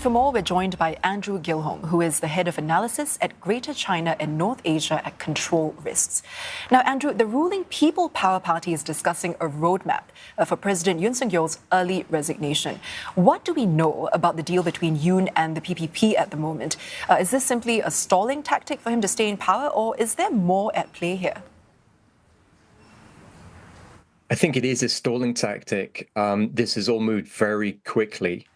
And for more, we're joined by Andrew Gilholm, who is the head of analysis at Greater China and North Asia at Control Risks. Now, Andrew, the ruling People Power Party is discussing a roadmap for President Yoon's early resignation. What do we know about the deal between Yoon and the PPP at the moment? Is this simply a stalling tactic for him to stay in power, or is there more at play here? I think it is a stalling tactic. This has all moved very quickly.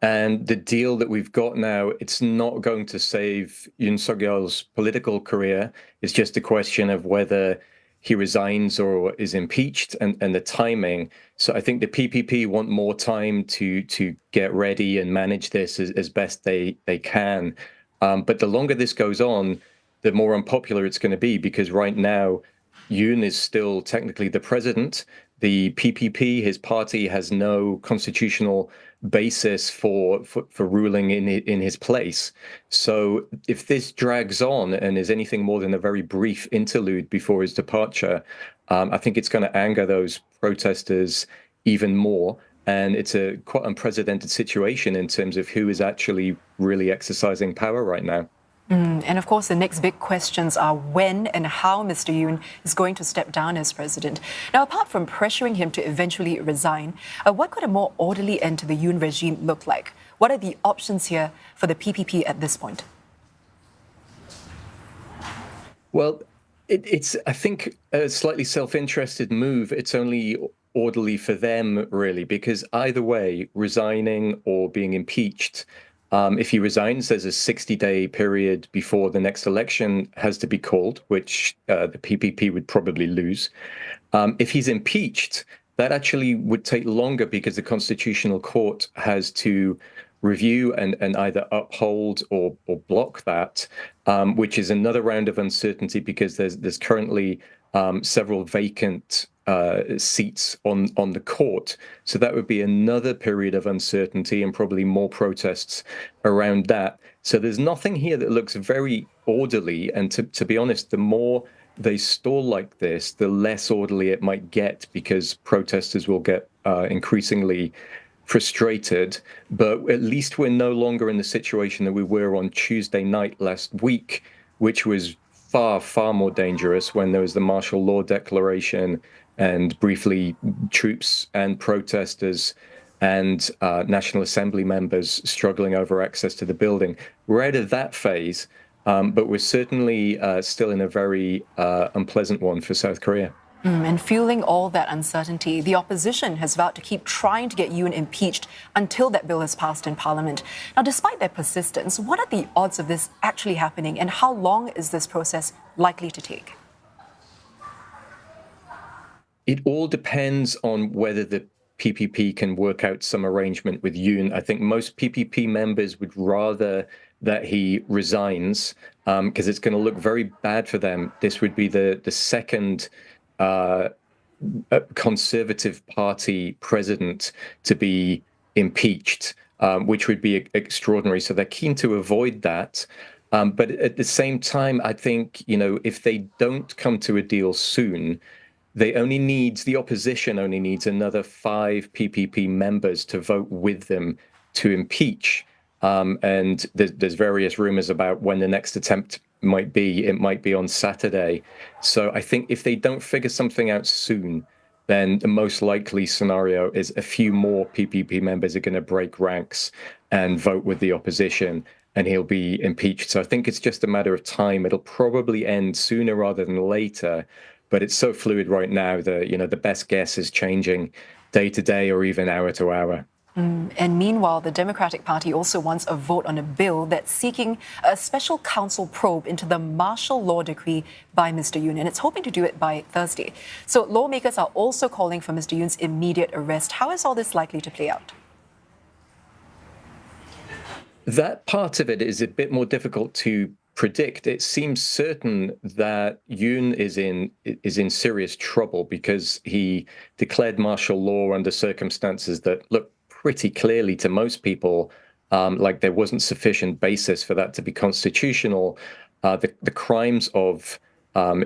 And the deal that we've got now, it's not going to save Yoon Suk-yeol's political career. It's just a question of whether he resigns or is impeached and the timing. So I think the PPP want more time to get ready and manage this as best they can. But the longer this goes on, the more unpopular it's going to be, because right now, Yoon is still technically the president. The PPP, his party, has no constitutional basis for ruling in his place. So if this drags on and is anything more than a very brief interlude before his departure, I think it's going to anger those protesters even more. And it's a quite unprecedented situation in terms of who is actually really exercising power right now. And of course, the next big questions are when and how Mr. Yoon is going to step down as president. Now, apart from pressuring him to eventually resign, what could a more orderly end to the Yoon regime look like? What are the options here for the PPP at this point? Well, it's, I think, a slightly self-interested move. It's only orderly for them, really, because either way, resigning or being impeached, if he resigns, there's a 60-day period before the next election has to be called, which the PPP would probably lose. If he's impeached, that actually would take longer because the Constitutional Court has to review and either uphold or block that, which is another round of uncertainty because there's currently several vacant seats on the court. So that would be another period of uncertainty and probably more protests around that. So there's nothing here that looks very orderly. And to be honest, the more they stall like this, the less orderly it might get, because protesters will get increasingly frustrated. But at least we're no longer in the situation that we were on Tuesday night last week, which was far more dangerous, when there was the martial law declaration and briefly troops and protesters and National Assembly members struggling over access to the building. We're out of that phase, but we're certainly still in a very unpleasant one for South Korea. And fueling all that uncertainty, the opposition has vowed to keep trying to get Yoon impeached until that bill is passed in Parliament. Now, despite their persistence, what are the odds of this actually happening, and how long is this process likely to take? It all depends on whether the PPP can work out some arrangement with Yoon. I think most PPP members would rather that he resigns, because it's going to look very bad for them. This would be the second Conservative Party president to be impeached, which would be extraordinary. So they're keen to avoid that. But at the same time, I think, if they don't come to a deal soon, the opposition only needs another 5 PPP members to vote with them to impeach. And there's various rumors about when the next attempt might be. It might be on Saturday. So I think if they don't figure something out soon, then the most likely scenario is a few more PPP members are going to break ranks and vote with the opposition, and he'll be impeached. So I think it's just a matter of time. It'll probably end sooner rather than later, but it's so fluid right now that, the best guess is changing day to day or even hour to hour. And meanwhile, the Democratic Party also wants a vote on a bill that's seeking a special counsel probe into the martial law decree by Mr. Yoon, and it's hoping to do it by Thursday. So lawmakers are also calling for Mr. Yoon's immediate arrest. How is all this likely to play out? That part of it is a bit more difficult to predict. It seems certain that Yoon is in serious trouble because he declared martial law under circumstances that look pretty clearly to most people like there wasn't sufficient basis for that to be constitutional. The crimes of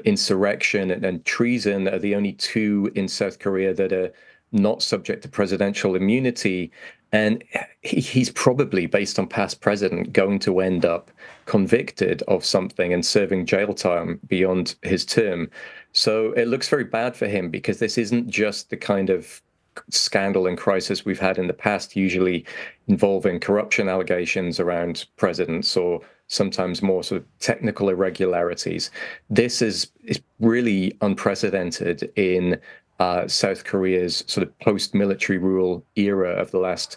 insurrection and treason are the only 2 in South Korea that are not subject to presidential immunity. And he's probably, based on past precedent, going to end up convicted of something and serving jail time beyond his term. So it looks very bad for him, because this isn't just the kind of scandal and crisis we've had in the past, usually involving corruption allegations around presidents or sometimes more sort of technical irregularities. This is really unprecedented in South Korea's sort of post-military rule era of the last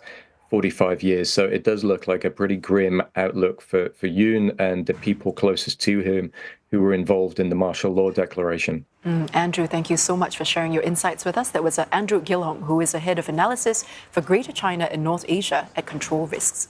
45 years. So it does look like a pretty grim outlook for Yoon and the people closest to him who were involved in the martial law declaration. Andrew, thank you so much for sharing your insights with us. That was Andrew Gilholm, who is the head of analysis for Greater China and North Asia at Control Risks.